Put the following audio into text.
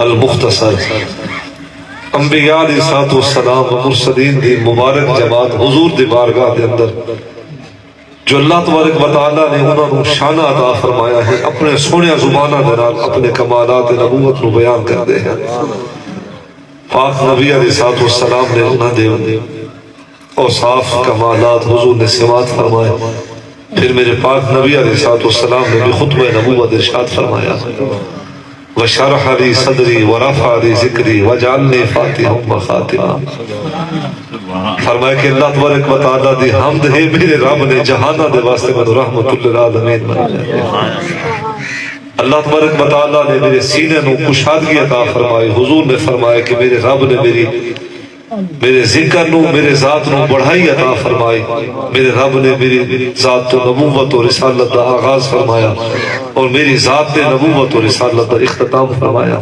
المختصر انبیاء علیہ الصلوۃ والسلام و مرسلین دی مبارک جماعت حضور دی بارگاہ دے اندر جو اللہ تبارک و تعالیٰ نے انہوں نے شانہ عطا فرمایا ہے اپنے سونے زبانہ دے نال اپنے کمالات نبوت نو بیان کر دے ہیں پاک نبی علیہ الصلوۃ والسلام نے انہوں دے اوصاف کمالات حضور نے سماعت فرمائے پھر میرے پاک نبی علیہ الصلوۃ والسلام نے بھی خطبہ نبوت ارشاد فرمایا وشرح لی صدری ورفع لی ذکری وجعلنی فاتحا وخاتما فرمایا کہ اللہ تبارک و تعالیٰ دی حمد ہے میرے رب نے جہانہ دے واسطے میں رحمت للعالمین بنایا اللہ تبارک و تعالیٰ نے میرے سینے نو کشادگی عطا فرمائی حضور نے فرمایا کہ میرے رب نے میرے ذکر نو میرے ذات نو بڑھائی عطا فرمائی میرے رب نے میری ذات تو نبوت و رسالت دا آغاز فرمایا اور میری ذات نبوت و رسالت دا اختتام فرمایا